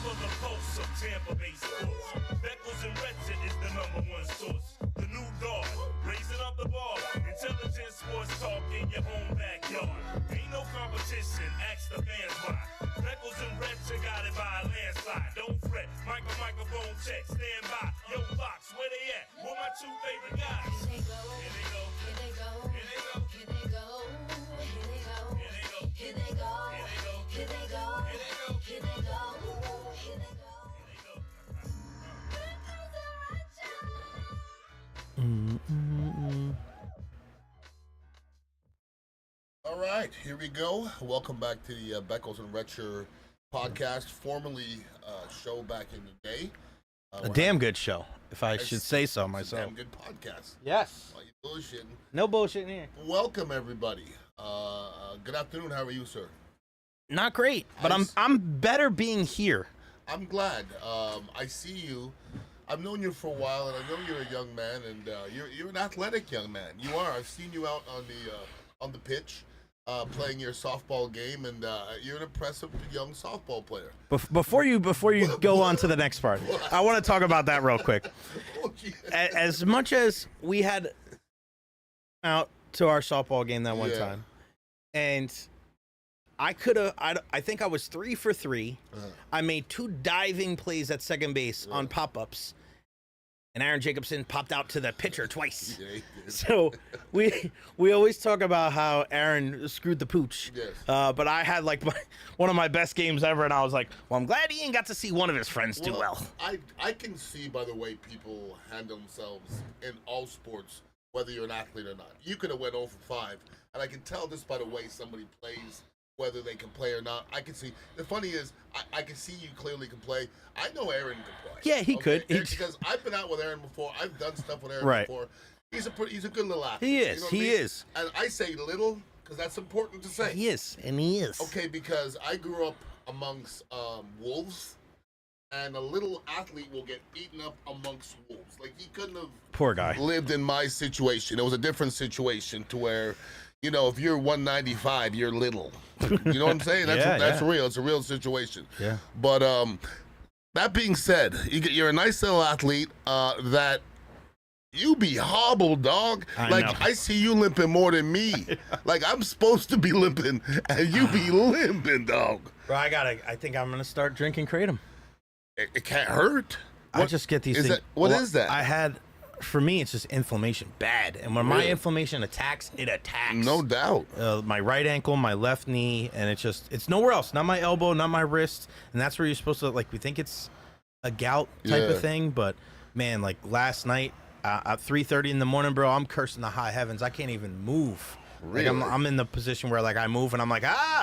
for the pulse of Tampa Bay sports. Beckles and Recher is the #1 source. The new dog, raising up the bar. Intelligent sports talk in your own backyard. Ain't no competition, ask the fans why. Beckles and Recher got it by a landslide. Don't fret, microphone check, stand by. Yo, Fox, where they at? Where my two favorite guys? Here they go, here they go, here they go, here they go, here they go, here they go, here they go, here they go, here they go, here they go, here they go, here they go. All right, here we go. Welcome back to the Beckles and Recher podcast, formerly show back in the day. A damn good show, if I should say so myself. A damn good podcast. Yes. Are you bullshitting? No bullshit here. Welcome everybody. Good afternoon. How are you, sir? Not great, but I'm better being here. I'm glad. I see you. I've known you for a while, and I know you're a young man, and you're an athletic young man. You are. I've seen you out on the pitch, playing your softball game, and you're an impressive young softball player. Before you go on to the next part, I want to talk about that real quick. As much as we had out to our softball game that one time, and I think I was 3 for 3. I made 2 diving plays at second base on pop-ups, and Aaron Jacobson popped out to the pitcher twice. Yeah, so we always talk about how Aaron screwed the pooch. Yes. But I had like one of my best games ever, and I was like, well, I'm glad he ain't got to see one of his friends do well. I can see by the way people handle themselves in all sports, whether you're an athlete or not. You could have went 0 for 5, and I can tell this by the way somebody plays, whether they can play or not. I can see. The funny is, I can see you clearly can play. I know Aaron can play. Yeah, he could. Because I've been out with Aaron before. I've done stuff with Aaron before. He's a good little athlete. He is. You know he I mean? is. And I say little because that's important to say. He is, and he is. Okay, because I grew up amongst wolves, and a little athlete will get beaten up amongst wolves. Like he couldn't have. Poor guy. Lived in my situation. It was a different situation to where. You know, if you're 195, you're little. You know what I'm saying? That's real. It's a real situation. Yeah. But that being said, you're a nice little athlete that you be hobbled, dog. I see you limping more than me. Like I'm supposed to be limping, and you be limping, dog. Bro, I think I'm gonna start drinking kratom. It can't hurt. I just get these things. What is that? For me, it's just inflammation, bad. And when my inflammation attacks, it attacks. No doubt. My right ankle, my left knee, and it's nowhere else. Not my elbow, not my wrist. And that's where you're supposed to, like, we think it's a gout type of thing. But, man, like last night at 3:30 in the morning, bro, I'm cursing the high heavens. I can't even move. Really? Like, I'm in the position where, like, I move and I'm like,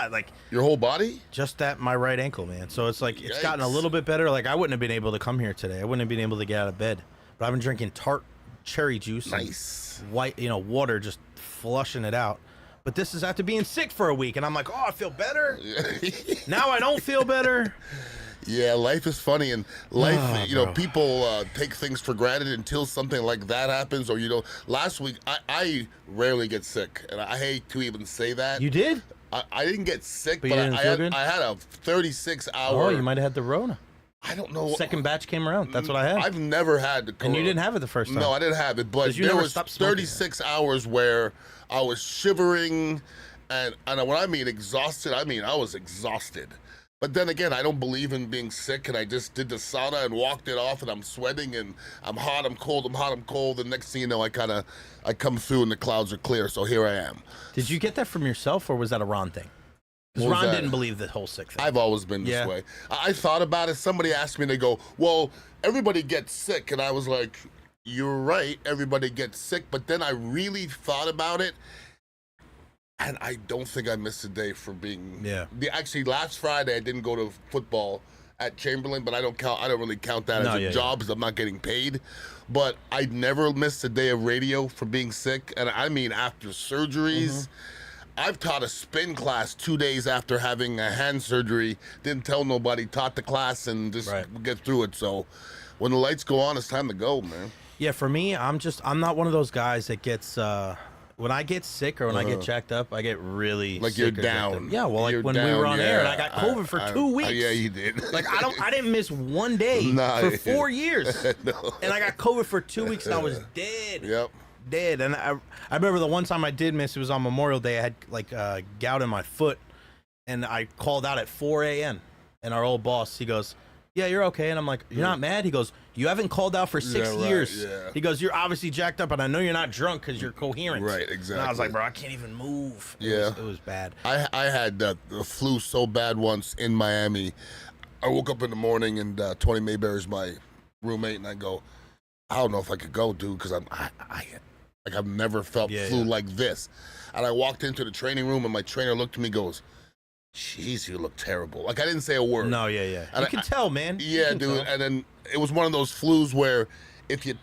like. Your whole body? Just at my right ankle, man. So it's like, it's gotten a Yikes. little bit better. Like, I wouldn't have been able to come here today. I wouldn't have been able to get out of bed. But I've been drinking tart cherry juice, nice white, water, just flushing it out. But this is after being sick for a week, and I'm like, oh, I feel better. Now I don't feel better. Yeah, life is funny, and life, people take things for granted until something like that happens. Or last week I rarely get sick, and I hate to even say that. You did? I didn't get sick, but you didn't feel good? I had a 36-hour. Oh, you might have had the Rona. I don't know. Second batch came around. That's what I had. I've never had the corona. And you didn't have it the first time. No, I didn't have it, but there was 36 hours where I was shivering, and when I mean exhausted, I mean I was exhausted. But then again, I don't believe in being sick, and I just did the sauna and walked it off, and I'm sweating, and I'm hot, I'm cold, I'm hot, I'm cold, and next thing you know, I come through and the clouds are clear, so here I am. Did you get that from yourself, or was that a Ron thing? Because Ron didn't believe the whole sick thing. I've always been this way. I thought about it. Somebody asked me, and they go, well, everybody gets sick. And I was like, you're right, everybody gets sick. But then I really thought about it, and I don't think I missed a day for being... Actually, last Friday, I didn't go to football at Chamberlain, but I don't really count that as a job because I'm not getting paid. But I never missed a day of radio for being sick. And I mean, after surgeries... I've taught a spin class 2 days after having a hand surgery. Didn't tell nobody, taught the class, and just get through it. So when the lights go on, it's time to go, man. Yeah, for me, I'm not one of those guys that gets when I get sick or when I get jacked up, I get really like sick you're or jacked up. down. Yeah, well, like You're when we down, were on air and I yeah. got COVID for 2 weeks. Yeah, you did. Like I didn't miss one day for 4 years, No. and I got COVID for 2 weeks and I was dead. Yep. Dead. And I remember the one time I did miss. It was on Memorial Day. I had like gout in my foot, and I called out at 4 a.m. And our old boss, he goes, "Yeah, you're okay." And I'm like, "You're not mad?" He goes, "You haven't called out for 6 years." yeah. He goes, "You're obviously jacked up, and I know you're not drunk because you're coherent." Right, exactly. And I was like, "Bro, I can't even move." Yeah. It was bad. I had the flu so bad once in Miami. I woke up in the morning and Tony Mayberry's my roommate, and I go, "I don't know if I could go, dude, because I've never felt flu like this." And I walked into the training room, and my trainer looked at me and goes, "Jeez, you look terrible." Like, I didn't say a word. No, yeah. And You can tell, man. You Yeah, can dude. tell. And then it was one of those flus where if you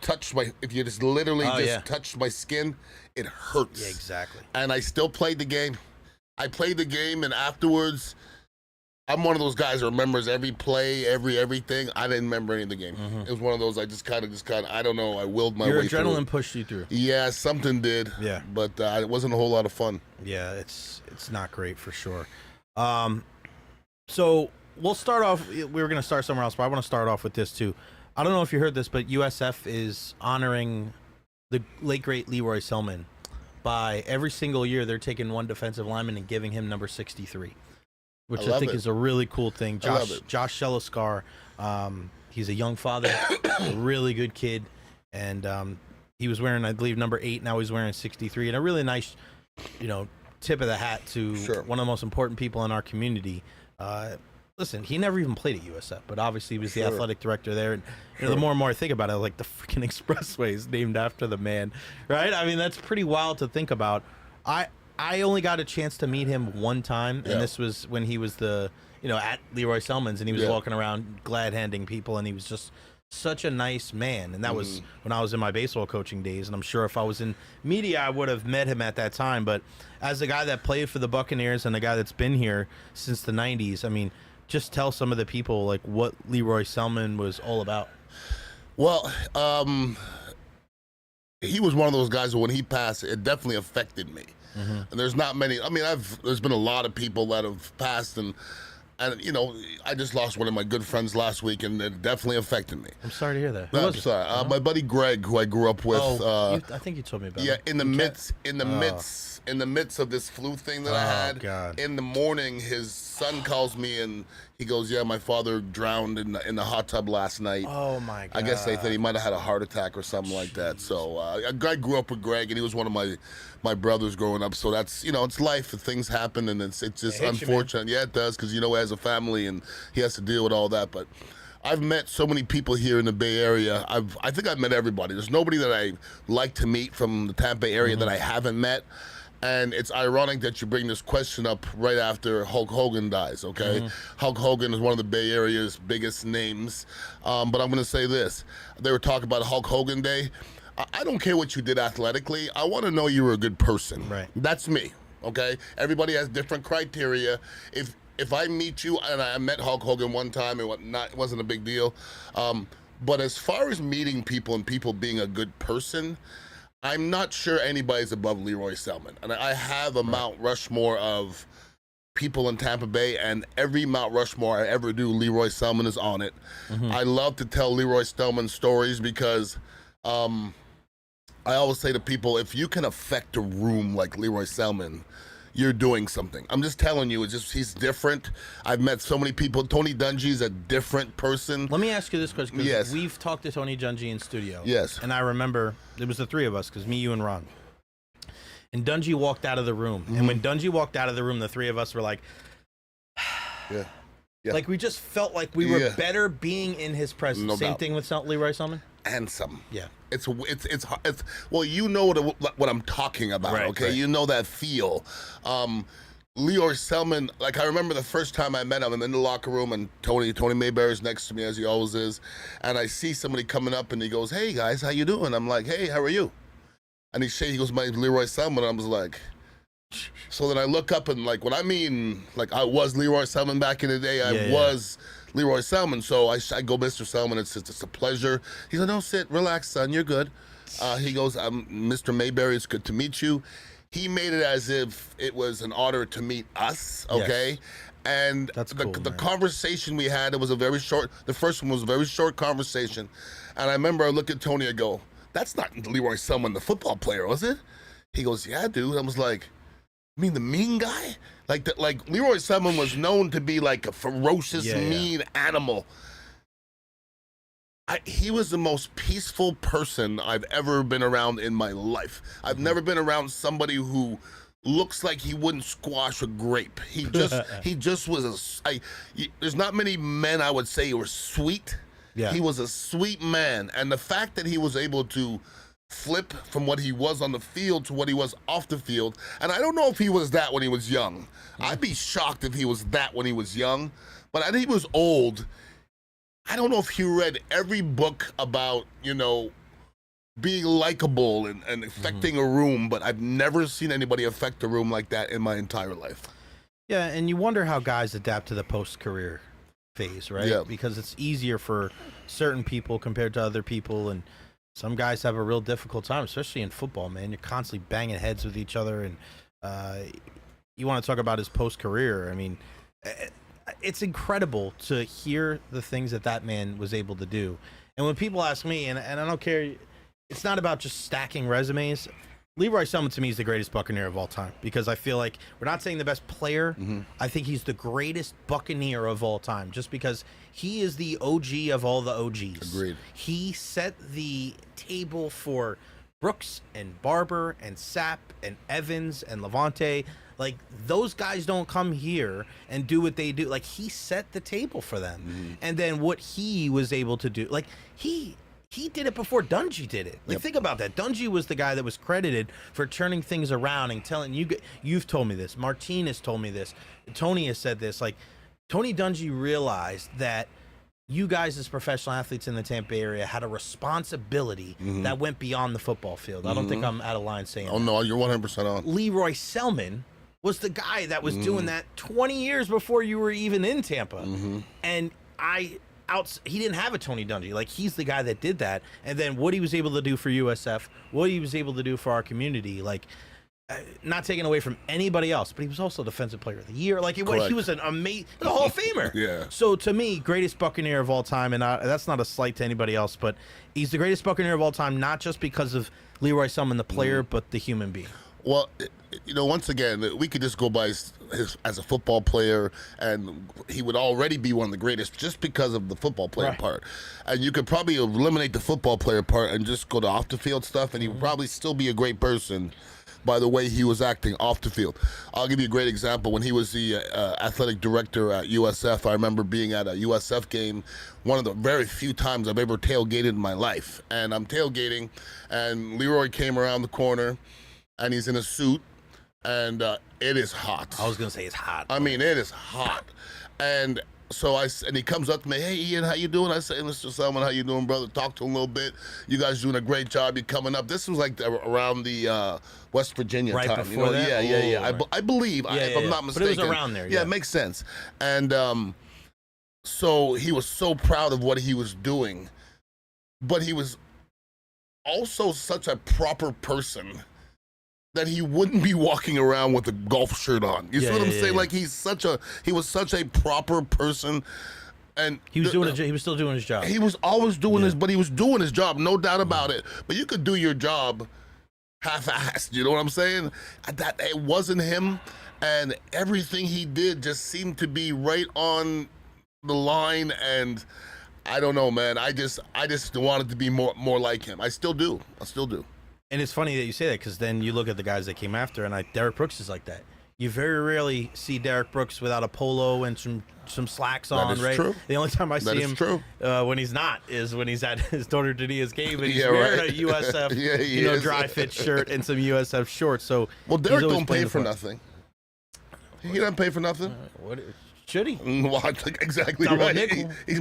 just literally touched my skin, it hurts. Yeah, exactly. And I still played the game. I played the game, and afterwards, I'm one of those guys that remembers every play, everything. I didn't remember any of the game. It was one of those I just kind of, I don't know, I willed my Your way through. adrenaline pushed you through. Yeah, something did. Yeah. But it wasn't a whole lot of fun. Yeah, it's not great for sure. So we'll start off. We were going to start somewhere else, but I want to start off with this too. I don't know if you heard this, but USF is honoring the late great Leroy Selmon by every single year they're taking one defensive lineman and giving him number 63, which I think is a really cool thing. Josh Shellaskar, he's a young father, a really good kid, and he was wearing, I believe, number 8. Now he's wearing 63, and a really nice, tip of the hat to one of the most important people in our community. Listen, he never even played at USF, but obviously he was the athletic director there. And the more and more I think about it, like the freaking expressway is named after the man, right? I mean, that's pretty wild to think about. I only got a chance to meet him one time, and this was when he was at Leroy Selmon's, and he was walking around glad-handing people, and he was just such a nice man. And that was when I was in my baseball coaching days, and I'm sure if I was in media, I would have met him at that time. But as a guy that played for the Buccaneers and a guy that's been here since the 90s, I mean, just tell some of the people like what Leroy Selmon was all about. Well, he was one of those guys who, when he passed, it definitely affected me. And there's not many. I mean, there's been a lot of people that have passed, and I just lost one of my good friends last week, and it definitely affected me. I'm sorry to hear that. I'm sorry. My buddy Greg, who I grew up with. I think you told me about. Yeah, in the midst of this flu thing that I had. God. In the morning, his son calls me and he goes, "Yeah, my father drowned in the hot tub last night." Oh my God. I guess they thought he might have had a heart attack or something like that. So I grew up with Greg, and he was one of my brothers growing up. So that's it's life. Things happen, and it's just unfortunate. Yeah, it does, because he has a family and he has to deal with all that. But I've met so many people here in the Bay Area. I think I've met everybody. There's nobody that I like to meet from the Tampa Bay area that I haven't met. And it's ironic that you bring this question up right after Hulk Hogan dies, okay? Hulk Hogan is one of the Bay Area's biggest names. But I'm going to say this. They were talking about Hulk Hogan Day. I don't care what you did athletically. I want to know you were a good person. Right. That's me, okay? Everybody has different criteria. If I meet you, and I met Hulk Hogan one time, it wasn't a big deal. But as far as meeting people and people being a good person, I'm not sure anybody's above Leroy Selmon. And I have a Mount Rushmore of people in Tampa Bay, and every Mount Rushmore I ever do, Leroy Selmon is on it. I love to tell Leroy Selmon stories because I always say to people, if you can affect a room like Leroy Selmon, you're doing something. I'm just telling you, he's different. I've met so many people. Tony Dungy's a different person. Let me ask you this question, because Yes. we've talked to Tony Dungy in studio. Yes. And I remember it was the three of us, because me, you, and Ron. And Dungy walked out of the room. And when Dungy walked out of the room, the three of us were like, Yeah. like we just felt like we were better being in his presence. No Same doubt. thing with Leroy Selmon? Handsome. Yeah. It's well, you know what I'm talking about, Right, okay? right. You know that feel. Leroy Selmon, like I remember the first time I met him, I'm in the locker room and Tony Mayberry's next to me, as he always is, and I see somebody coming up and he goes, "Hey guys, how you doing?" I'm like, "Hey, how are you?" And he goes, "My name's Leroy Selmon." I was like, so then I look up and like, I was Leroy Selmon back in the day. I was Leroy Selmon. So I go, "Mr. Selmon, it's a pleasure." He's like, "No, sit, relax, son, you're good." He goes, Mr. Mayberry, it's good to meet you. He made it as if it was an honor to meet us, okay? Yes. And that's cool, the conversation we had, it was a very short, the first one was a very short conversation. And I remember I looked at Tony, I go, that's not Leroy Selmon, the football player, was it? He goes, yeah, dude. I was like, you mean the mean guy? Like Leroy Selmon was known to be like a ferocious, mean animal. He was the most peaceful person I've ever been around in my life. I've never been around somebody who looks like he wouldn't squash a grape. He just was there's not many men I would say were sweet. Yeah. He was a sweet man. And the fact that he was able to flip from what he was on the field to what he was off the field, and I don't know if he was that when he was young. I'd be shocked if he was that when he was young, but I think he was old. I don't know if he read every book about, being likable and affecting a room, but I've never seen anybody affect a room like that in my entire life. Yeah, and you wonder how guys adapt to the post-career phase, right? Yeah. Because it's easier for certain people compared to other people, and some guys have a real difficult time, especially in football, man. You're constantly banging heads with each other, and you want to talk about his post-career. I mean, it's incredible to hear the things that man was able to do. And when people ask me, and I don't care, it's not about just stacking resumes. Leroy Selmon, to me, is the greatest Buccaneer of all time, because I feel like we're not saying the best player. Mm-hmm. I think he's the greatest Buccaneer of all time, just because he is the OG of all the OGs. Agreed. He set the table for Brooks and Barber and Sapp and Evans and Levante. Like, those guys don't come here and do what they do. Like, he set the table for them. Mm-hmm. And then what he was able to do, like, he did it before Dungy did it. Like, think about that. Dungy was the guy that was credited for turning things around and telling you, you've told me this, Martinez told me this, Tony has said this. Like, Tony Dungy realized that you guys as professional athletes in the Tampa Bay area had a responsibility that went beyond the football field. I don't think I'm out of line saying that. No, you're 100% on. Leroy Selmon was the guy that was doing that 20 years before you were even in Tampa. And he didn't have a Tony Dungy. Like, he's the guy that did that. And then what he was able to do for USF, what he was able to do for our community, like, not taking away from anybody else, but he was also Defensive Player of the Year. Like, he was an amazing Hall of Famer. Yeah. So, to me, greatest Buccaneer of all time, and that's not a slight to anybody else, but he's the greatest Buccaneer of all time, not just because of Leroy Selmon, the player, but the human being. Well, once again, we could just go by his as a football player, and he would already be one of the greatest just because of the football player part. And you could probably eliminate the football player part and just go to off the field stuff, and he would probably still be a great person by the way he was acting off the field. I'll give you a great example. When he was the athletic director at USF, I remember being at a USF game, one of the very few times I've ever tailgated in my life. And I'm tailgating, and Leroy came around the corner, and he's in a suit, and it is hot. I was going to say it's hot. I mean, it is hot. And so and he comes up to me, hey, Ian, how you doing? I say, Mr. Selmon, how you doing, brother? Talk to him a little bit. You guys doing a great job. You're coming up. This was like around the West Virginia right time. Before that? Yeah. I believe, if I'm not mistaken. But it was around there. Yeah, it makes sense. And so he was so proud of what he was doing. But he was also such a proper person that he wouldn't be walking around with a golf shirt on. You see what I'm saying? Like, he was such a proper person, and he was he was still doing his job. He was always doing but he was doing his job, no doubt about it. But you could do your job half-assed. You know what I'm saying? That it wasn't him, and everything he did just seemed to be right on the line. And I don't know, man. I just wanted to be more like him. I still do. And it's funny that you say that, because then you look at the guys that came after, and Derek Brooks is like that. You very rarely see Derek Brooks without a polo and some slacks on, that is right? True. The only time I see him when he's not is when he's at his daughter Dania's game, and he's wearing a USF dry fit shirt and some USF shorts. So Derek don't pay for nothing. He doesn't pay for nothing. What should he? Well, exactly right. He's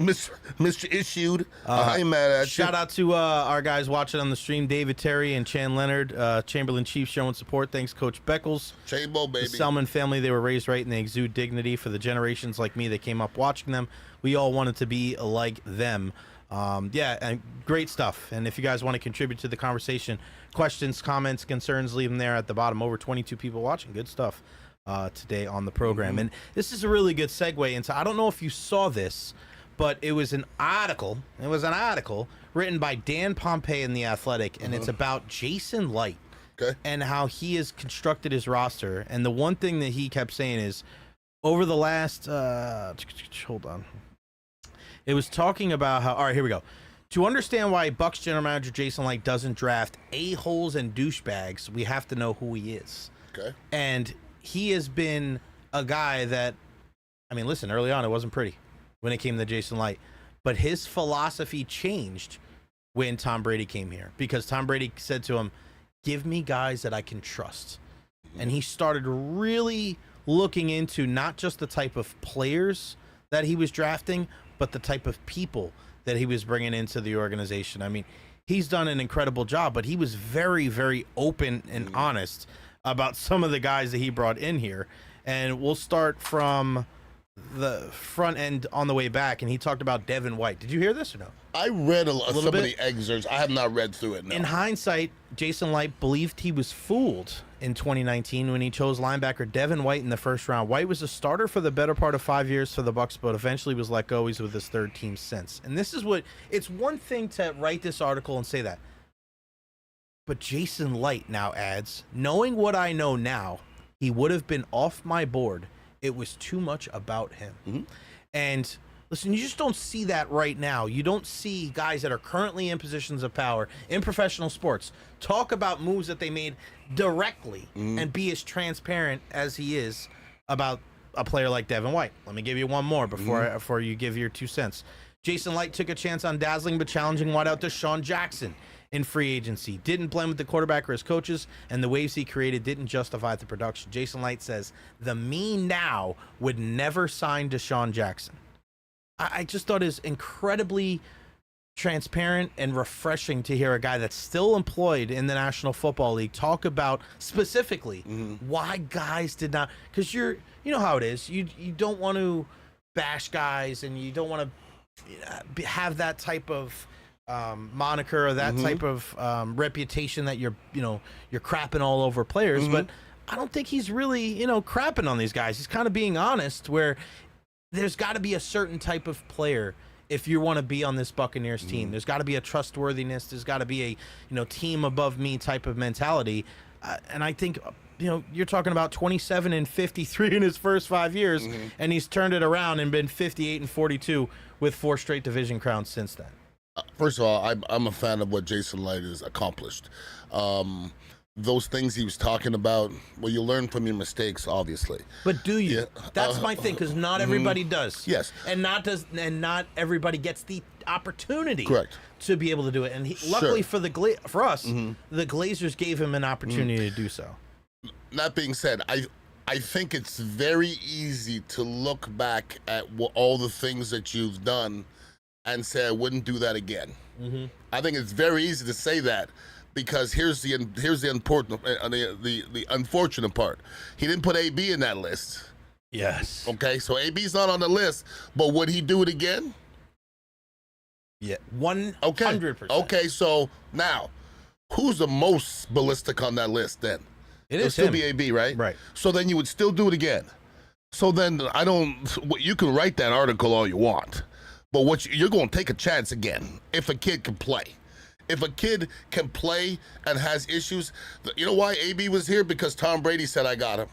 misissued. I ain't mad at you. Shout out to our guys watching on the stream, David Terry and Chan Leonard, Chamberlain Chiefs showing support. Thanks, Coach Beckles. Chabo, baby. The Selmon family, they were raised right and they exude dignity for the generations like me that came up watching them. We all wanted to be like them. Yeah, and great stuff. And if you guys want to contribute to the conversation, questions, comments, concerns, leave them there at the bottom. Over 22 people watching. Good stuff today on the program. And this is a really good segue into, I don't know if you saw this, but it was an article. It was an article written by Dan Pompei in The Athletic, and it's about Jason Licht and how he has constructed his roster. And the one thing that he kept saying is, over the last, hold on. It was talking about how, all right, here we go. To understand why Bucs general manager Jason Licht doesn't draft a-holes and douchebags, we have to know who he is. Okay. And he has been a guy that, I mean, listen, early on it wasn't pretty when it came to Jason Licht, but his philosophy changed when Tom Brady came here, because Tom Brady said to him, give me guys that I can trust. And he started really looking into not just the type of players that he was drafting, but the type of people that he was bringing into the organization. I mean, he's done an incredible job, but he was very, very open and honest about some of the guys that he brought in here. And we'll start from the front end on the way back, and he talked about Devin White. Did you hear this or no? I read some of the excerpts. I have not read through it, no. In hindsight, Jason Licht believed he was fooled in 2019 when he chose linebacker Devin White in the first round. White was a starter for the better part of 5 years for the Bucs, but eventually was let go. He's with his third team since. And this is what, it's one thing to write this article and say that, but Jason Licht now adds, knowing what I know now, he would have been off my board. It was too much about him. And listen, you just don't see that right now. You don't see guys that are currently in positions of power in professional sports talk about moves that they made directly and be as transparent as he is about a player like Devin White. Let me give you one more before you give your 2 cents. Jason Licht took a chance on dazzling but challenging wideout DeSean Jackson in free agency. Didn't blend with the quarterback or his coaches, and the waves he created didn't justify the production. Jason Licht says, the me now would never sign DeSean Jackson. I just thought it was incredibly transparent and refreshing to hear a guy that's still employed in the National Football League talk about specifically why guys did not, because you know how it is. You don't want to bash guys, and you don't want to have that type of moniker or that type of reputation that you're crapping all over players. But I don't think he's really crapping on these guys. He's kind of being honest, where there's got to be a certain type of player if you want to be on this Buccaneers team. There's got to be a trustworthiness. There's got to be a team above me type of mentality. And I think you're talking about 27 and 53 in his first 5 years, and he's turned it around and been 58 and 42 with 4 straight division crowns since then. First of all, I'm a fan of what Jason Licht has accomplished. Those things he was talking about, well, you learn from your mistakes, obviously. But do you? Yeah. That's my thing, because not everybody does. Yes. And not everybody gets the opportunity Correct. to be able to do it. And luckily for us, the Glazers gave him an opportunity to do so. That being said, I think it's very easy to look back at all the things that you've done and say, I wouldn't do that again. I think it's very easy to say that, because here's the important, the unfortunate part. He didn't put AB in that list. Yes. Okay, so AB's not on the list, but would he do it again? Yeah, 100%. Okay, so now, who's the most ballistic on that list then? It'll still be AB, right? Right. So then you would still do it again. So then you can write that article all you want, but you're going to take a chance again if a kid can play. If a kid can play and has issues, you know why AB was here? Because Tom Brady said, I got him.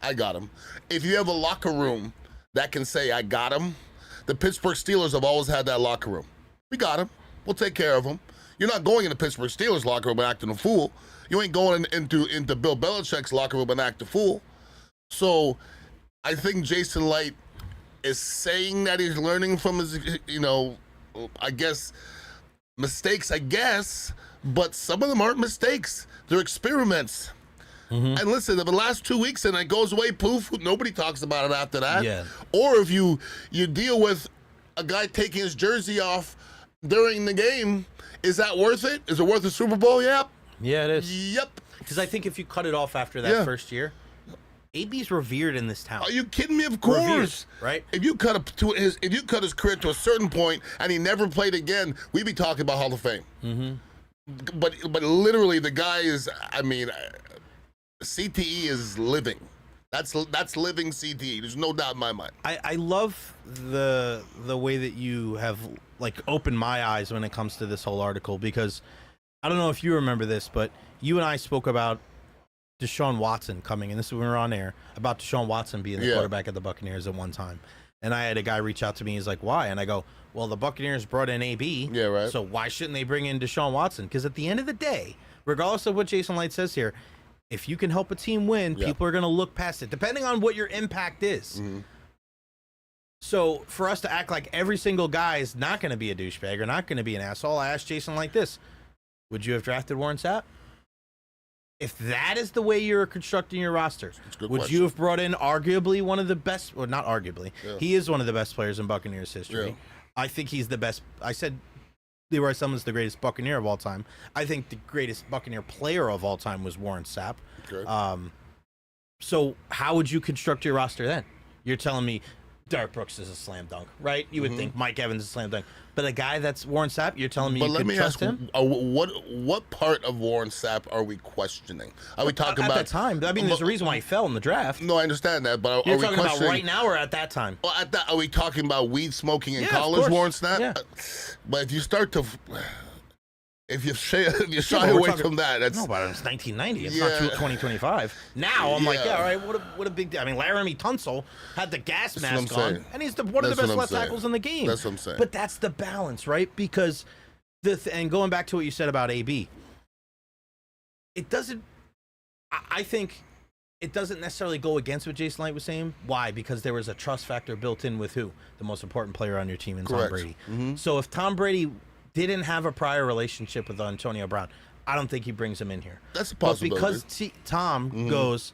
I got him. If you have a locker room that can say, I got him, the Pittsburgh Steelers have always had that locker room. We got him. We'll take care of him. You're not going in the Pittsburgh Steelers locker room and acting a fool. You ain't going into Bill Belichick's locker room and act a fool. So I think Jason Licht is saying that he's learning from his, I guess, mistakes, but some of them aren't mistakes. They're experiments. And listen, if the last 2 weeks and it goes away, poof, nobody talks about it after that. Yeah. Or if you deal with a guy taking his jersey off during the game, is that worth it? Is it worth a Super Bowl? Yep. Yeah, it is. Yep. Because I think if you cut it off after that first year, AB's revered in this town. Are you kidding me? Of course, Revered, right? If you cut his career to a certain point and he never played again, we'd be talking about Hall of Fame. Mm-hmm. But literally, the guy is. I mean, CTE is living. That's living CTE. There's no doubt in my mind. I love the way that you have like opened my eyes when it comes to this whole article, because I don't know if you remember this, but you and I spoke about Deshaun Watson coming, and this is when we were on air, about Deshaun Watson being the quarterback of the Buccaneers at one time. And I had a guy reach out to me. He's like, why? And I go, well, the Buccaneers brought in AB. Yeah, right. So why shouldn't they bring in Deshaun Watson? Because at the end of the day, regardless of what Jason Licht says here, if you can help a team win, people are going to look past it, depending on what your impact is. Mm-hmm. So for us to act like every single guy is not going to be a douchebag or not going to be an asshole, I asked Jason like this. Would you have drafted Warren Sapp? If that is the way you're constructing your roster, would you have brought in arguably one of the best, well, not arguably, he is one of the best players in Buccaneers history. Yeah. I think he's the best. I said Leroy Selmon's the greatest Buccaneer of all time. I think the greatest Buccaneer player of all time was Warren Sapp. Okay. So how would you construct your roster then? You're telling me Derek Brooks is a slam dunk, right? You would think Mike Evans is a slam dunk. But a guy that's Warren Sapp, you're telling me you could trust him? What part of Warren Sapp are we questioning? Are we talking about... At the time. I mean, there's a reason why he fell in the draft. No, I understand that, but you're talking about right now or at that time? Well, are we talking about weed smoking in college, Warren Sapp? Yeah. But if you start to... If you shy away from that, that's... No, but it's 1990. It's not 2025. Now, I'm like, all right, what a big deal. I mean, Laramie Tunsil had the gas mask on, and he's one of the best left tackles in the game. That's what I'm saying. But that's the balance, right? Because, and going back to what you said about AB, it doesn't... I think it doesn't necessarily go against what Jason Licht was saying. Why? Because there was a trust factor built in with who? The most important player on your team in Tom Brady. Mm-hmm. So if Tom Brady didn't have a prior relationship with Antonio Brown, I don't think he brings him in here. That's a possibility. But because Tom goes,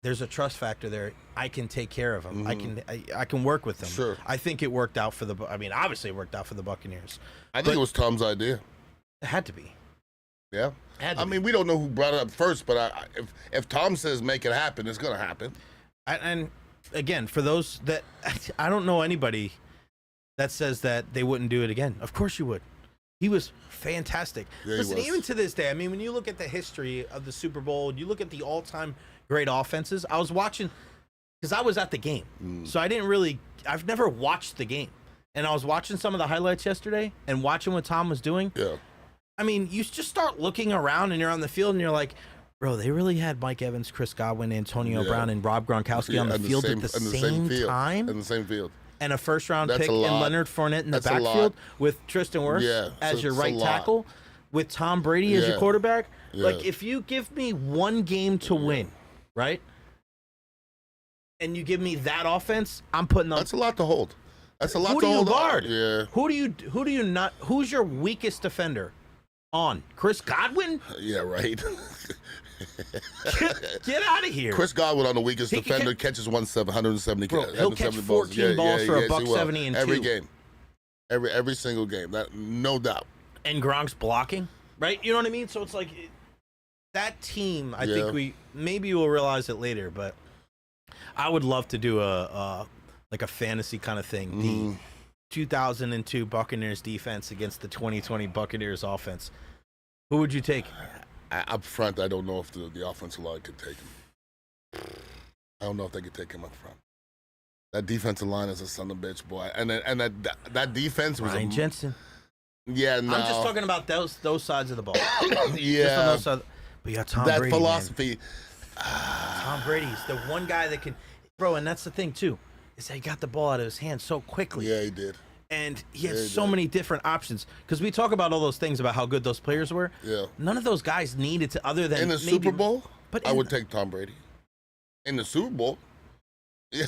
there's a trust factor there. I can take care of him. I can work with him. Sure. I think it worked out for the. I mean, obviously it worked out for the Buccaneers. I think it was Tom's idea. It had to be. Yeah. I mean, we don't know who brought it up first, but if Tom says make it happen, it's gonna happen. And again, for those that I don't know anybody that says that they wouldn't do it again. Of course you would. He was fantastic. Yeah, listen, even to this day, I mean, when you look at the history of the Super Bowl, you look at the all-time great offenses. I was watching, because I was at the game, so I've never watched the game. And I was watching some of the highlights yesterday and watching what Tom was doing. Yeah. I mean, you just start looking around and you're on the field and you're like, bro, they really had Mike Evans, Chris Godwin, Antonio Brown, and Rob Gronkowski on the field at the same time? In the same field. And a first-round pick and Leonard Fournette in the backfield with Tristan Wirfs as your right tackle, with Tom Brady as your quarterback. Yeah. Like, if you give me one game to win, right, and you give me that offense, I'm putting up. That's a lot to hold. That's a lot to hold. Who do you guard? Yeah. Who do you not? Who's your weakest defender? On Chris Godwin? Yeah, right. Get out of here. Chris Godwin on the weakest defender catches 170. Bro, he'll catch 14 balls for $170 and every 2 game, every single game. That no doubt. And Gronk's blocking, right? You know what I mean? So it's like that team. I think maybe we'll realize it later, but I would love to do a fantasy kind of thing. The 2002 Buccaneers defense against the 2020 Buccaneers offense. Who would you take? Up front, I don't know if the offensive line could take him. I don't know if they could take him up front. That defensive line is a son of a bitch, boy. And that defense was Ryan Jensen. Yeah, no. I'm just talking about those sides of the ball. Yeah. Just on those sides. But you got Tom Brady. That philosophy. Tom Brady's the one guy that can, bro. And that's the thing too, is that he got the ball out of his hands so quickly. Yeah, he did. And he had so many different options. Because we talk about all those things about how good those players were. Yeah. None of those guys needed to, other than in the Super Bowl. But I would take Tom Brady. In the Super Bowl. Yeah,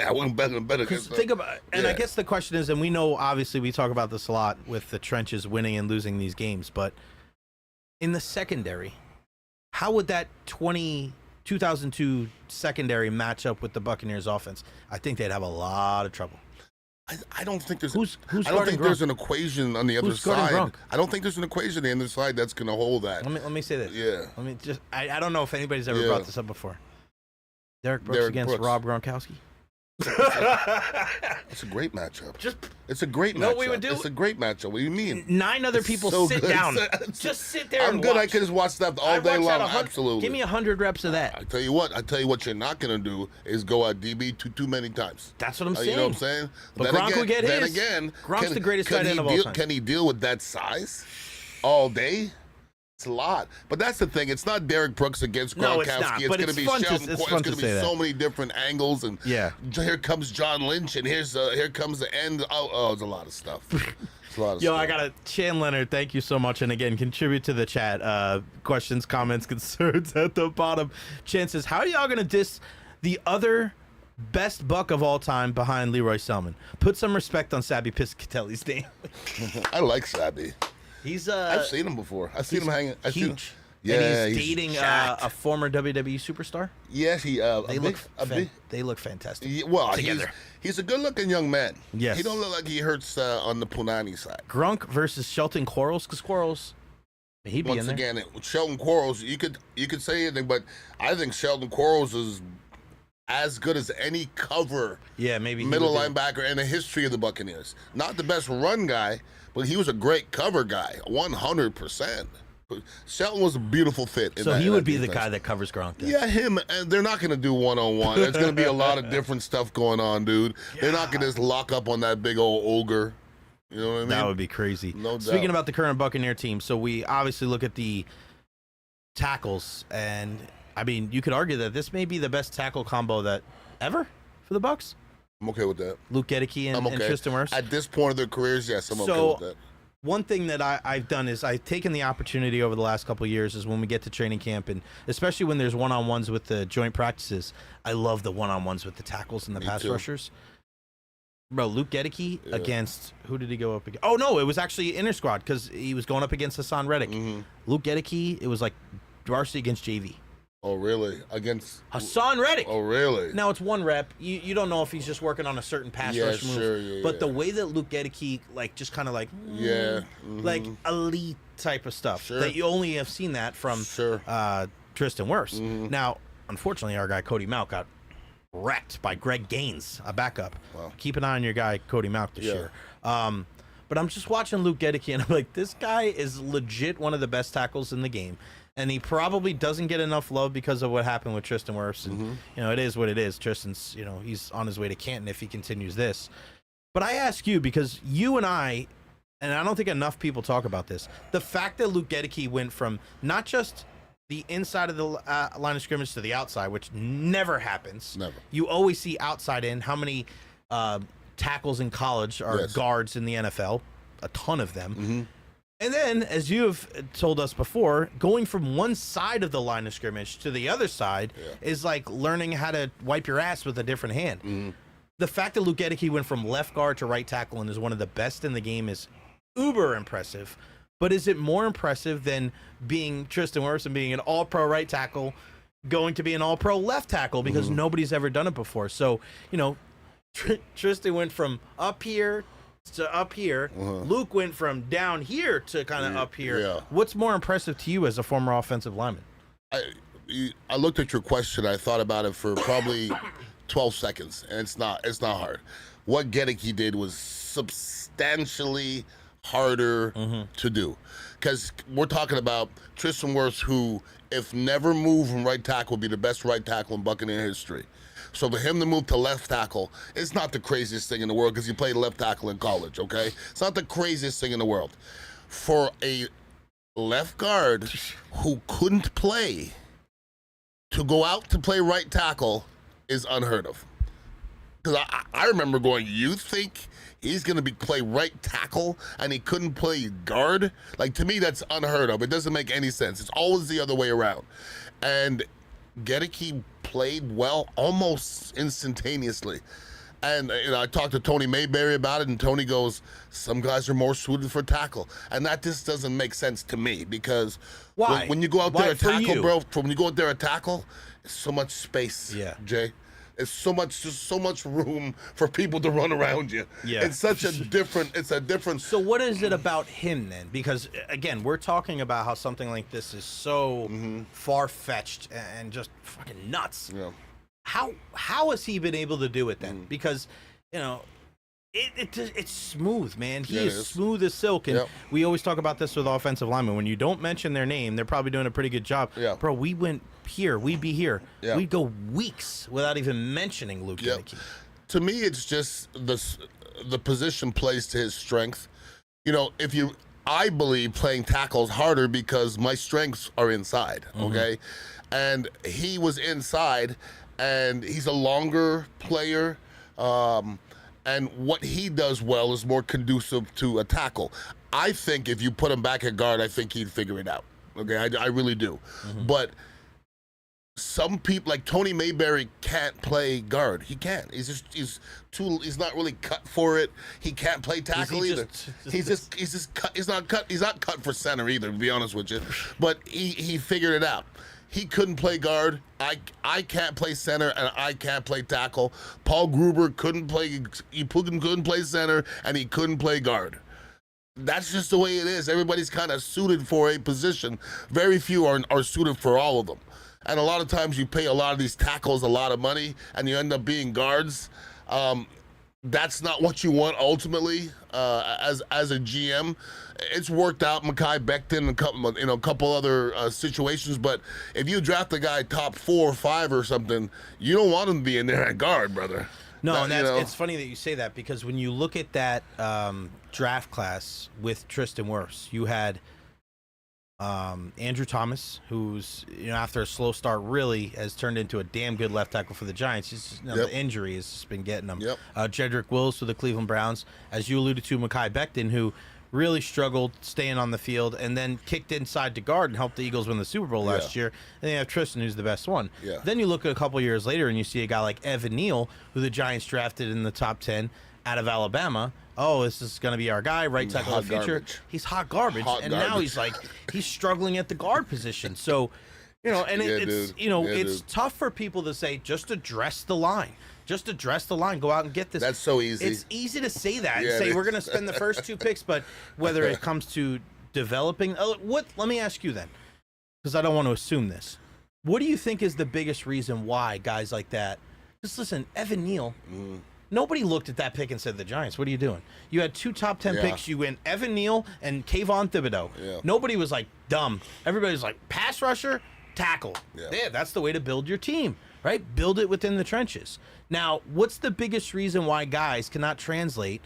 I wouldn't bet him better. Think about it. And I guess the question is, and we know obviously we talk about this a lot with the trenches winning and losing these games, but in the secondary, how would that 2002 secondary match up with the Buccaneers offense? I think they'd have a lot of trouble. I don't think there's. I don't think there's an equation on the other side. Gronk? I don't think there's an equation on the other side that's going to hold that. Let me say this. Yeah. I don't know if anybody's ever brought this up before. Derek Brooks Derek against Brooks. Rob Gronkowski. It's a great matchup. Just It's a great matchup. know what we would do? It's a great matchup. What do you mean? 9 other It's people so sit good. down. It's- Just sit there I'm and good. watch. I can just watch that all I'd day watch that long. 100 Absolutely. Give me 100 reps of that. I tell you what you're not gonna do is go at DB too many times. That's what I'm saying. You know what I'm saying? But Then Gronk again, would get then his. again, Gronk's the greatest can tight he end of all deal- time. Can he deal with that size all day? It's a lot. But that's the thing. It's not Derek Brooks against Gronkowski. No, it's not, but gonna it's be fun to- Sheldon it's Cor- fun It's to gonna say be that. so many different angles, and Yeah. here comes John Lynch, and here comes the end. Oh, it's a lot of stuff. It's a lot of Yo, stuff. I got a Chan Leonard. Thank you so much. And again, contribute to the chat. Questions, comments, concerns at the bottom. Chan says, how are y'all going to diss the other best buck of all time behind Leroy Selmon? Put some respect on Sabby Piscatelli's name. I like Sabby. He's I've seen him before. I've seen him hanging. I've seen him. huge. Yeah, and he's dating jacked. a former WWE superstar. Yes, he. They look fantastic. Well, together. he's a good-looking young man. Yes. He don't look like he hurts on the Punani side. Grunk versus Shelton Quarles, because Quarles, he'd be Once in there. again, Sheldon Quarles. You could say anything, but I think Sheldon Quarles is as good as any cover Yeah, maybe he middle would be. linebacker in the history of the Buccaneers. Not the best run guy, but he was a great cover guy, 100%. Shelton was a beautiful fit. So he would be the guy that covers Gronk. Then. Yeah, him. And they're not going to do one-on-one. There's going to be a lot of different stuff going on, dude. They're not going to just lock up on that big old ogre. You know what I mean? That would be crazy. No doubt. Speaking about the current Buccaneer team, so we obviously look at the tackles, and I mean, you could argue that this may be the best tackle combo that ever for the Bucs. I'm okay with that. Luke Gedeke and, I'm okay. and Tristan Wirfs. At this point of their careers, yes, I'm okay So- with that. One thing that I've done is I've taken the opportunity over the last couple of years is when we get to training camp, and especially when there's one-on-ones with the joint practices, I love the one-on-ones with the tackles and the Me pass too. rushers. Bro, Luke Gedeke Yeah. against, who did he go up against? Oh, no, it was actually inter squad because he was going up against Hassan Reddick. Mhm. Luke Gedeke, it was like varsity against JV. Oh, really? Against... Hassan Reddick. Oh, really? Now it's one rep. You don't know if he's just working on a certain pass Yeah, rush move. sure, yeah, but yeah. the way that Luke Gedeke, like, just kind of like, Yeah. like elite type of stuff Sure. that you only have seen that from Sure. Tristan Wirfs. Now, unfortunately, our guy Cody Mauch got wrecked by Greg Gaines, a backup. Wow. Keep an eye on your guy Cody Mauch this Yeah. year. But I'm just watching Luke Gedeke, and I'm like, this guy is legit one of the best tackles in the game. And he probably doesn't get enough love because of what happened with Tristan Wirfs. And, you know, it is what it is. Tristan's, you know, he's on his way to Canton if he continues this. But I ask you, because you and I don't think enough people talk about this, the fact that Luke Gedeke went from not just the inside of the line of scrimmage to the outside, which never happens. Never. You always see outside in. How many tackles in college are Yes. guards in the NFL? A ton of them. And then, as you have told us before, going from one side of the line of scrimmage to the other side is like learning how to wipe your ass with a different hand. The fact that Luke Gedeke went from left guard to right tackle and is one of the best in the game is uber impressive. But is it more impressive than being Tristan Wirfs and being an all-pro right tackle going to be an all-pro left tackle because nobody's ever done it before? So, you know, Tristan went from up here to up here. Luke went from down here to kind of up here. Yeah. What's more impressive to you as a former offensive lineman? I looked at your question. I thought about it for probably 12 seconds, and it's not hard. What Gedeke did was substantially harder to do, because we're talking about Tristan Wirfs, who, if never moved from right tackle, would be the best right tackle in Buccaneer history. So for him to move to left tackle, it's not the craziest thing in the world because he played left tackle in college, okay? It's not the craziest thing in the world. For a left guard who couldn't play to go out to play right tackle is unheard of. Because I remember going, you think he's going to play right tackle and he couldn't play guard? Like, to me, that's unheard of. It doesn't make any sense. It's always the other way around. And Gedeke played well almost instantaneously. And you know, I talked to Tony Mayberry about it, and Tony goes, some guys are more suited for tackle. And that just doesn't make sense to me, because Why? when you go out Why there a for tackle, you? bro, when you go out there a tackle, it's so much space, Yeah. Jay. It's just so much room for people to run around you. Yeah. It's such a different, So what is it about him then? Because again, we're talking about how something like this is so far-fetched and just fucking nuts. Yeah. How has he been able to do it then? Because, you know, it's smooth, man. He is smooth as silk. And we always talk about this with offensive linemen. When you don't mention their name, they're probably doing a pretty good job. Yeah. Bro, we went here. We'd be here. Yeah. We'd go weeks without even mentioning Luke Genicky. To me, it's just the position plays to his strength. You know, I believe playing tackles harder because my strengths are inside, okay? And he was inside, and he's a longer player, and what he does well is more conducive to a tackle. I think if you put him back at guard, I think he'd figure it out, okay? I really do. But some people, like Tony Mayberry, can't play guard. He can't. He's not really cut for it. He can't play tackle either. He's not cut for center either, to be honest with you. But he figured it out. He couldn't play guard. I can't play center, and I can't play tackle. Paul Gruber couldn't play center, and he couldn't play guard. That's just the way it is. Everybody's kind of suited for a position. Very few are suited for all of them. And a lot of times you pay a lot of these tackles a lot of money, and you end up being guards. That's not what you want ultimately as a GM. It's worked out, Mekhi Becton, and a couple other situations. But if you draft a guy top 4 or 5 or something, you don't want him to be in there at guard, brother. No, and it's funny that you say that, because when you look at that draft class with Tristan Wirfs, you had Andrew Thomas, who's, after a slow start, really has turned into a damn good left tackle for the Giants. The injury has just been getting him. Jedrick Wills for the Cleveland Browns, as you alluded to, Mekhi Becton, who really struggled staying on the field and then kicked inside to guard and helped the Eagles win the Super Bowl last year. And they have Tristan, who's the best one. Then you look at a couple years later and you see a guy like Evan Neal, who the Giants drafted in the top 10 out of Alabama. Oh, this is going to be our guy, right tackle of the future. Garbage. He's hot garbage. Now he's struggling at the guard position. So, it's tough for people to say, just address the line. Just address the line. Go out and get this. That's so easy. It's easy to say that and say we're going to spend the first 2 picks, but whether it comes to developing, let me ask you then, because I don't want to assume this. What do you think is the biggest reason why guys like that? Just listen, Evan Neal. Nobody looked at that pick and said, the Giants, what are you doing? You had 2 top 10 picks. You went Evan Neal and Kayvon Thibodeau. Nobody was like, dumb. Everybody was like, pass rusher, tackle. Yeah, that's the way to build your team, right? Build it within the trenches. Now, what's the biggest reason why guys cannot translate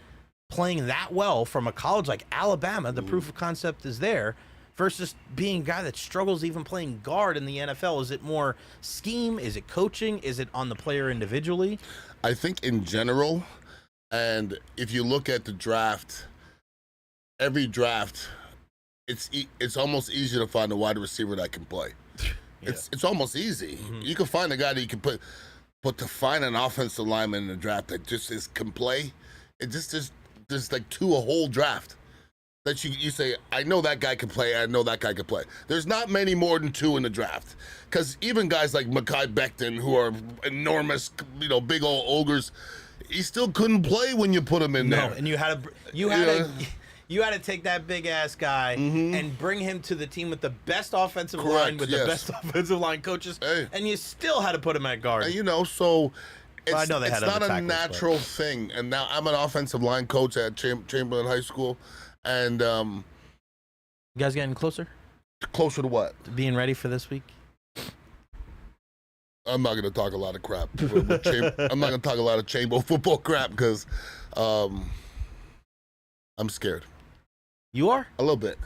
playing that well from a college like Alabama, the proof of concept is there, versus being a guy that struggles even playing guard in the NFL? Is it more scheme? Is it coaching? Is it on the player individually? I think in general, and if you look at the draft, every draft, it's almost easy to find a wide receiver that can play. It's almost easy. You can find a guy that you can put, but to find an offensive lineman in the draft that just can play, it just like a whole draft that you say, I know that guy can play, I know that guy can play. There's not many more than 2 in the draft, because even guys like Mekhi Becton, who are enormous, big old ogres, he still couldn't play when you put him in there. No, and you had to take that big ass guy and bring him to the team with the best offensive line, with the best offensive line coaches, and you still had to put him at guard. So it's, I know it's not a natural thing. And now I'm an offensive line coach at Chamberlain High School, and you guys getting closer? Closer to what? To being ready for this week? I'm not going to talk a lot of crap. I'm not going to talk a lot of Chamber football crap, because I'm scared. You are? A little bit.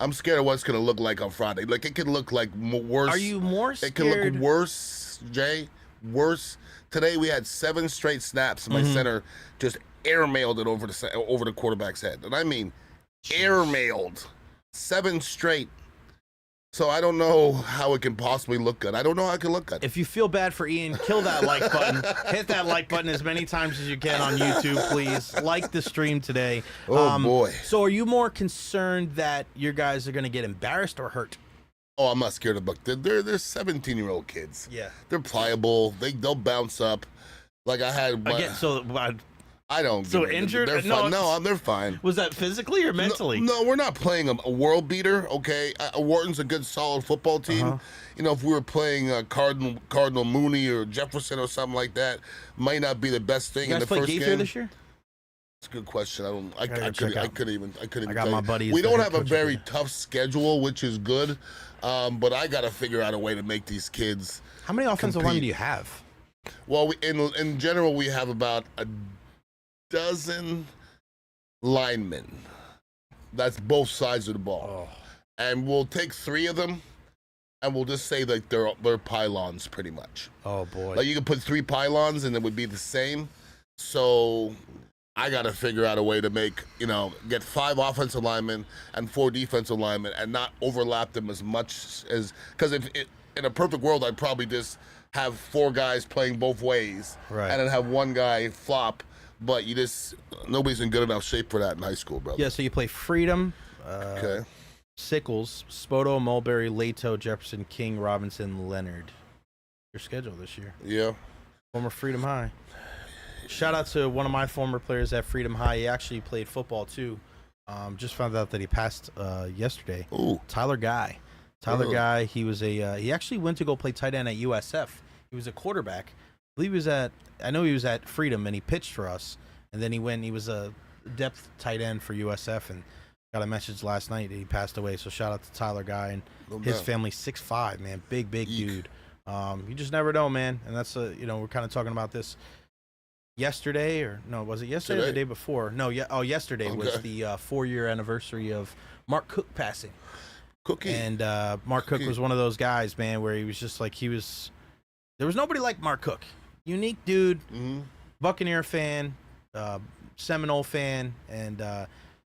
I'm scared of what it's going to look like on Friday. Like, it could look like worse. Are you more scared? It could look worse, Jay. Worse. Today we had 7 straight snaps. My center just airmailed it over the quarterback's head. And I mean, airmailed. 7 straight. So I don't know how it can possibly look good. I don't know how it can look good. If you feel bad for Ian, kill that like button. Hit that like button as many times as you can on YouTube, please. Like the stream today. Oh, boy. So are you more concerned that your guys are going to get embarrassed or hurt? Oh, I'm not scared of Buck. They're 17-year-old kids. Yeah. They're pliable. They'll bounce up. Like I had... I don't. So give a- injured? They're No, fine. No, they're fine. Was that physically or mentally? No, we're not playing a world beater. Okay, Wharton's a good, solid football team. Uh-huh. You know, if we were playing Cardinal Mooney or Jefferson or something like that, might not be the best thing You in guys the play first Gaither game. this year? It's a good question. I Gotta check out. couldn't even. I got tell my you. buddies We that don't head have a coach very over tough schedule, which is good. But I got to figure out a way to make these kids. How many offensive linemen compete. do you have? Well, in general, we have about a dozen linemen. That's both sides of the ball, and we'll take 3 of them, and we'll just say like they're pylons, pretty much. Oh boy. Like you can put 3 pylons, and it would be the same. So I got to figure out a way to get 5 offensive linemen and 4 defensive linemen, and not overlap them as much as because in a perfect world, I'd probably just have 4 guys playing both ways, Right. and then have 1 guy flop. But nobody's in good enough shape for that in high school, brother. Yeah, so you play Freedom, Okay. Sickles, Spoto, Mulberry, Leto, Jefferson, King, Robinson, Leonard. Your schedule this year. Yeah. Former Freedom High. Shout out to one of my former players at Freedom High. He actually played football too. Just found out that he passed yesterday. Ooh. Tyler Guy. Really? Guy. He was he actually went to go play tight end at USF. He was a quarterback. I believe I know he was at Freedom and he pitched for us. And then he was a depth tight end for USF and got a message last night that he passed away. So shout out to Tyler Guy and his family. 6'5", man, big Eek. dude. You just never know, man. And that's we're kind of talking about this yesterday, or no, was it yesterday or the day before? No, yesterday was the 4-year anniversary of Mark Cook passing. Cookie. And Mark Cook was one of those guys, man, where he was just like there was nobody like Mark Cook. Unique dude, Buccaneer fan, Seminole fan, and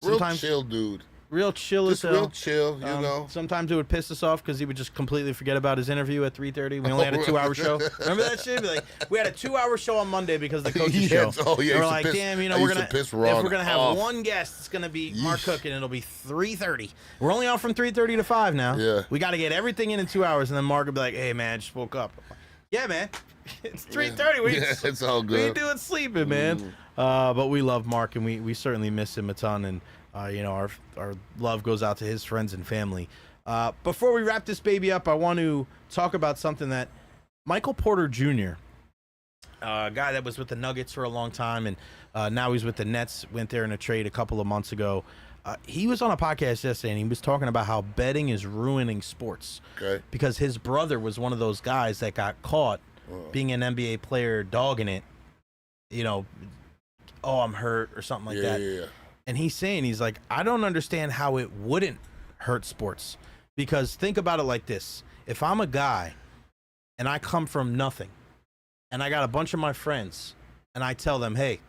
sometimes real chill dude. Real chill Just as hell. real chill, you know. Sometimes it would piss us off because he would just completely forget about his interview at 3:30. We only had a 2-hour show. Remember that shit? Be like, we had a 2-hour show on Monday because of the coach's show. Oh yeah. And we're like, damn, I we're used gonna to piss if Ron we're gonna have off. one guest, it's gonna be Mark Cook, and it'll be 3:30. We're only on from 3:30 to 5 now. Yeah. We got to get everything in 2 hours, and then Mark will be like, hey man, I just woke up. Yeah, man. It's 3:30. It's all We good. ain't doing sleeping, man. But we love Mark, and we certainly miss him a ton. And our love goes out to his friends and family. Before we wrap this baby up, I want to talk about something that Michael Porter Jr., a guy that was with the Nuggets for a long time, and now he's with the Nets. Went there in a trade a couple of months ago. He was on a podcast yesterday, and he was talking about how betting is ruining sports. Okay. Because his brother was one of those guys that got caught being an NBA player, dogging it, oh, I'm hurt or something like that. Yeah. And he's like, I don't understand how it wouldn't hurt sports. Because think about it like this. If I'm a guy and I come from nothing and I got a bunch of my friends and I tell them, hey,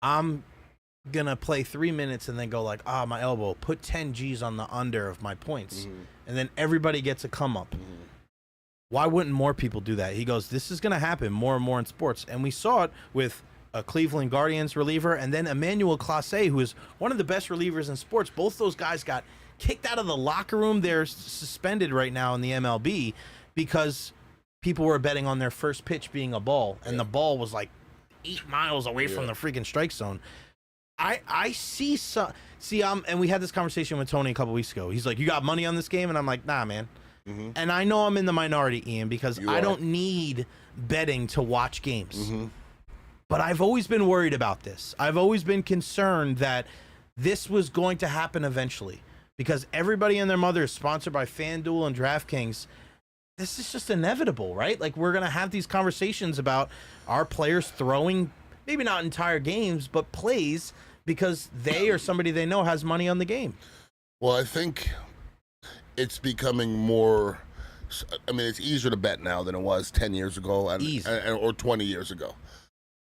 I'm going to play 3 minutes and then go like, my elbow, put 10 G's on the under of my points. And then everybody gets a come up. Why wouldn't more people do that? He goes, this is going to happen more and more in sports. And we saw it with a Cleveland Guardians reliever and then Emmanuel Clase, who is one of the best relievers in sports. Both those guys got kicked out of the locker room. They're suspended right now in the MLB because people were betting on their first pitch being a ball, and the ball was like 8 miles away from the freaking strike zone. I see some. And we had this conversation with Tony a couple weeks ago. He's like, you got money on this game? And I'm like, nah, man. And I know I'm in the minority, Ian, because I don't need betting to watch games. But I've always been worried about this. I've always been concerned that this was going to happen eventually because everybody and their mother is sponsored by FanDuel and DraftKings. This is just inevitable, right? Like, we're going to have these conversations about our players throwing maybe not entire games, but plays because they or somebody they know has money on the game. Well, I think it's becoming more. I mean, it's easier to bet now than it was 10 years ago or 20 years ago.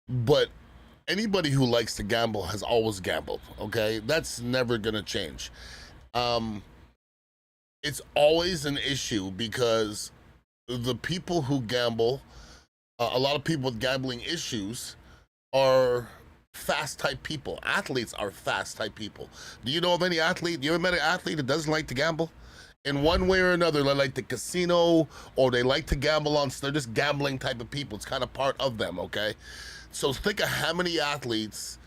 But anybody who likes to gamble has always gambled, okay? That's never going to change. It's always an issue because the people who gamble, a lot of people with gambling issues are fast type people. Athletes are fast type people. Do you know of any athlete? You ever met an athlete that doesn't like to gamble? in one way or another. They like the casino or they like to gamble on. They're just gambling type of people. It's kind of part of them, okay? So think of how many athletes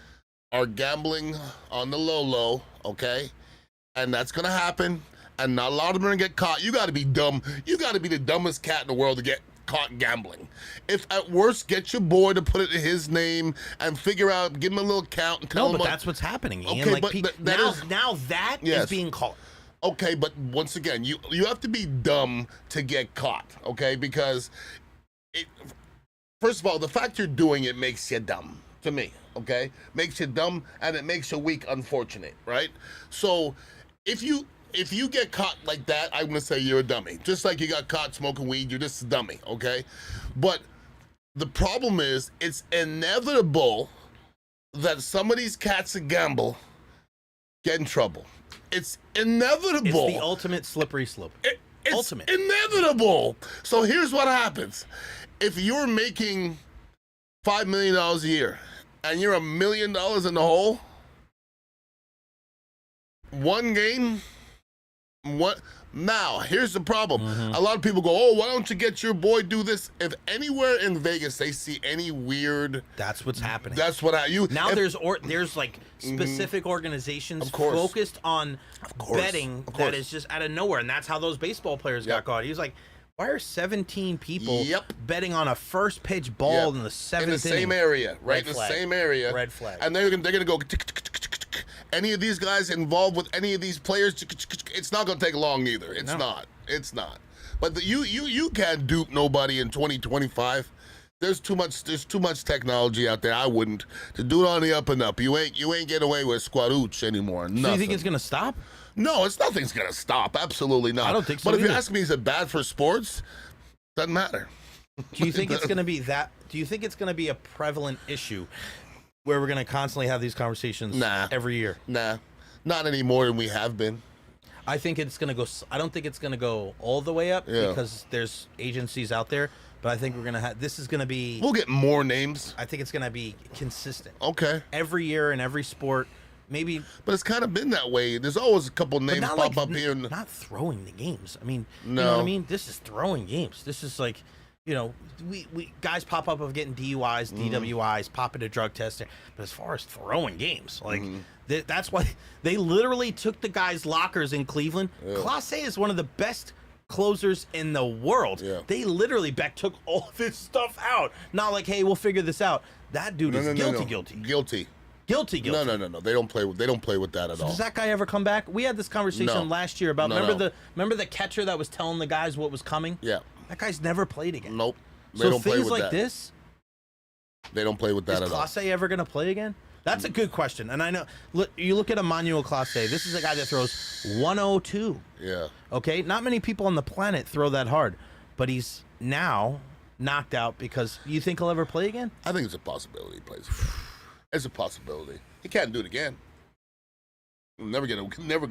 are gambling on the low, okay? And that's gonna happen. And not a lot of them are gonna get caught. You gotta be dumb. You gotta be the dumbest cat in the world to get caught gambling. If at worst, get your boy to put it in his name and figure out, give him a little count and tell him. No, but that's what's happening, Ian. Okay, like, but now that yes. is being caught. Okay, but once again, you have to be dumb to get caught, okay? Because, first of all, the fact you're doing it makes you dumb, to me, okay? Makes you dumb, and it makes you weak, unfortunate, right? So, if you get caught like that, I'm gonna say you're a dummy. Just like you got caught smoking weed, you're just a dummy, okay? But the problem is, it's inevitable that some of these cats that gamble get in trouble. It's inevitable. It's the ultimate slippery slope. It's ultimate. Inevitable. So here's what happens. If you're making $5 million a year and you're $1 million in the hole, one game, what? Now, here's the problem. A lot of people go, oh, why don't you get your boy do this? If anywhere in Vegas they see any weird... That's what's happening. That's what Now there's like specific organizations focused on betting that is just out of nowhere. And that's how those baseball players got caught. He was like, why are 17 people betting on a first pitch ball in the seventh inning? In the same area, right? In the same area. Red flag. And they're gonna go... Any of these guys involved with any of these players, it's not going to take long either. It's not. It's not. But you can't dupe nobody in 2025. There's too much technology out there. I wouldn't to do it on the up and up. You ain't getting away with squadooch anymore. Nothing. So you think it's going to stop? No, nothing's going to stop. Absolutely not. I don't think so. But if either. you ask me, is it bad for sports? Doesn't matter. Do you think it's going to be that? Do you think it's going to be a prevalent issue? Where we're going to constantly have these conversations every year? Nah, not any more than we have been. I think it's going to go. I don't think it's going to go all the way up because there's agencies out there. But I think we're going to have. This is going to be. We'll get more names. I think it's going to be consistent. Okay. Every year in every sport, maybe. But it's kind of been that way. There's always a couple names pop up here. Not throwing the games. I mean, you know what I mean. This is throwing games. This is like. You know, we guys pop up of getting DUIs, DWIs, popping a drug test. But as far as throwing games, like that's why they literally took the guys' lockers in Cleveland. Clase is one of the best closers in the world. They literally took all of his stuff out. Not like, hey, we'll figure this out. That dude is guilty. Guilty. No. They don't play with that at all. Does that guy ever come back? We had this conversation last year about remember the catcher that was telling the guys what was coming? Yeah. That guy's never played again. Nope. They don't play with like this. They don't play with that at all. Is Clase ever going to play again? That's a good question. And I know you look at Emmanuel Clase. This is a guy that throws 102. Yeah. Okay. Not many people on the planet throw that hard, but he's now knocked out because you think he'll ever play again? I think it's a possibility he plays again. It's a possibility. He can't do it again. Never get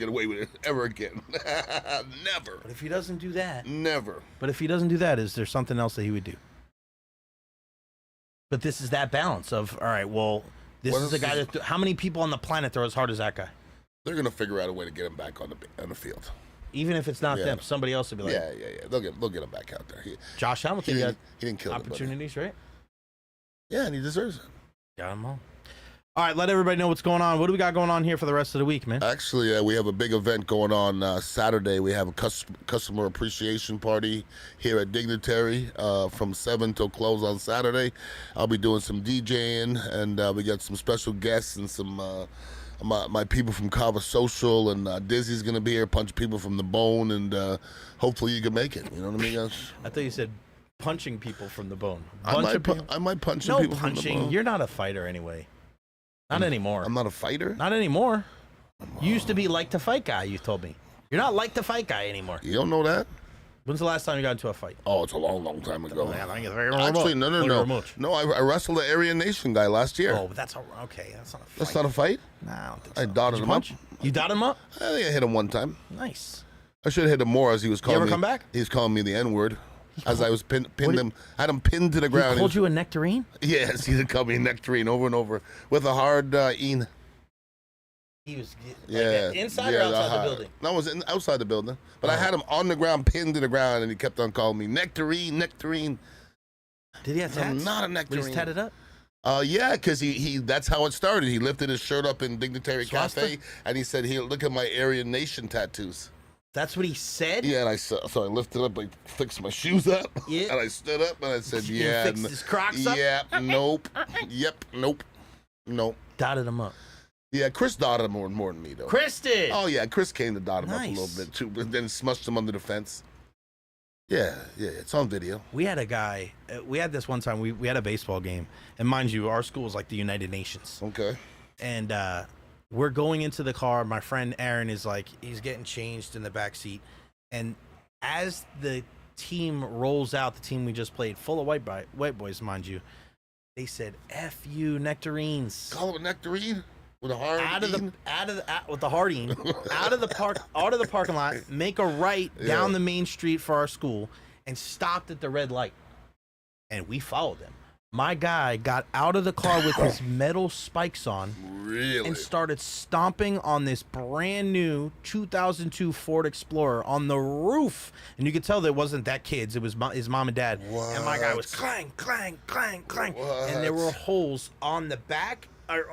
away with it ever again. Never. But if he doesn't do that, never. But if he doesn't do that, is there something else that he would do? But this is that balance of all right. Well, this is a guy that. How many people on the planet throw as hard as that guy? They're gonna figure out a way to get him back on the field. Even if it's not them, somebody else will be like, yeah. They'll get him back out there. Josh Hamilton he didn't kill opportunities, right? Yeah, and he deserves it. Got them all. All right, let everybody know what's going on. What do we got going on here for the rest of the week, man? Actually, we have a big event going on Saturday. We have a customer appreciation party here at Dignitary from 7 till close on Saturday. I'll be doing some DJing, and we got some special guests and some my people from Kava Social, and Dizzy's going to be here, punch people from the bone, and hopefully you can make it. You know what I mean? I thought you said punching people from the bone. I might punch some people from the bone. You're not a fighter anyway. Not anymore. I'm not a fighter? Not anymore. You used to be like to fight guy, you told me. You're not like to fight guy anymore. You don't know that? When's the last time you got into a fight? Oh, it's a long time ago. Actually, no. No, I wrestled the Aryan Nation guy last year. Oh, but that's okay. That's not a fight. That's not a fight? No, I don't think so. I dotted him up. You dotted him up? I think I hit him one time. Nice. I should have hit him more as he was calling me. You ever come back? He was calling me the N-word. As I was pinned him, I had him pinned to the ground. He called you a nectarine? Yes, he called me a nectarine over and over with a hard "een." He was Yeah. inside or outside the building? No, I was outside the building. But I had him on the ground, pinned to the ground, and he kept on calling me Nectarine, Nectarine. Did he have tats? I'm not a Nectarine. Was he tatted up? Yeah, because he that's how it started. He lifted his shirt up in Dignitary Swasta? Cafe, and he said, "Here, look at my Aryan Nation tattoos." That's what he said? Yeah, and so I lifted up, I fixed my shoes up, Yeah. and I stood up, and I said, You "Yeah, fixed his Crocs up? yeah, nope, yep, nope, nope." Dotted him up. Yeah, Chris dotted him more than me though. Chris did. Oh yeah, Chris came to dot him up a Nice. little bit too, but then smushed him under the fence. Yeah, it's on video. We had a guy. We had this one time. We had a baseball game, and mind you, our school is like the United Nations. Okay. And we're going into the car. My friend Aaron is like, he's getting changed in the back seat, and as the team rolls out, the team we just played, full of white boys, mind you, they said, "F you, nectarines." Call him a nectarine with a hard with the hardine out of the parking lot, make a right down the main street for our school, and stopped at the red light, and we followed them. My guy got out of the car with his metal spikes on, really, and started stomping on this brand new 2002 Ford Explorer on the roof, and you could tell that it wasn't that kid's, it was his mom and dad. What? And my guy was clang clang clang clang, What? and there were holes on the back. It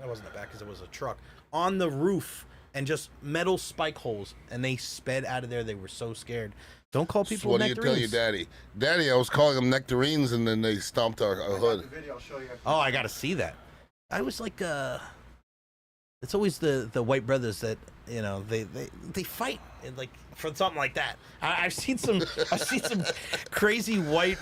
wasn't the back because it was a truck, on the roof, and just metal spike holes, and they sped out of there. They were so scared. Don't call people so what nectarines. do you tell your daddy? Daddy, I was calling them nectarines, and then they stomped our hood. Video, I'll show you. Oh, I gotta see that. I was like, it's always the white brothers that, you know, they fight like for something like that. I've seen some crazy white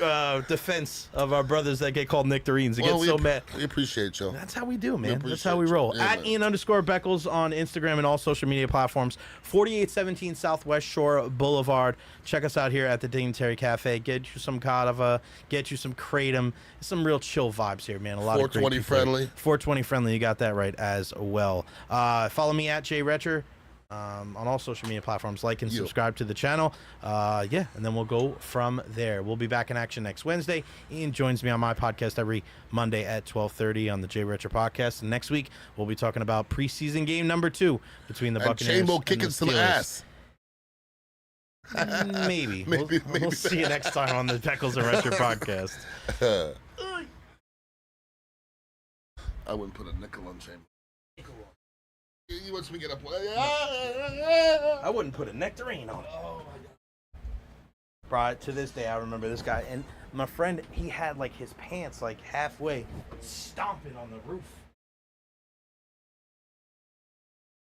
defense of our brothers that get called nectarines. They get so mad. We appreciate you. That's how we do, man. We That's how we appreciate roll. you. Yeah, At man. Ian_Beckles on Instagram and all social media platforms. 4817 Southwest Shore Boulevard. Check us out here at the Dignitary Cafe. Get you some Cordova. Get you some Kratom. Some real chill vibes here, man. A lot of great 420 people. friendly. 420 friendly. You got that right as well. Follow me at Recher. On all social media platforms. Like and subscribe to the channel. And then we'll go from there. We'll be back in action next Wednesday. Ian joins me on my podcast every Monday at 12:30 on the Jay Recher podcast. And next week, we'll be talking about preseason game number 2 between the Buccaneers Chambo and kicking the some Steelers. ass. Maybe. Maybe. We'll see you next time on the Beckles and Recher podcast. I wouldn't put a nickel on Chambo. He wants me to get up. I wouldn't put a nectarine on it. Oh my god. Bro, to this day I remember this guy, and my friend, he had like his pants like halfway stomping on the roof.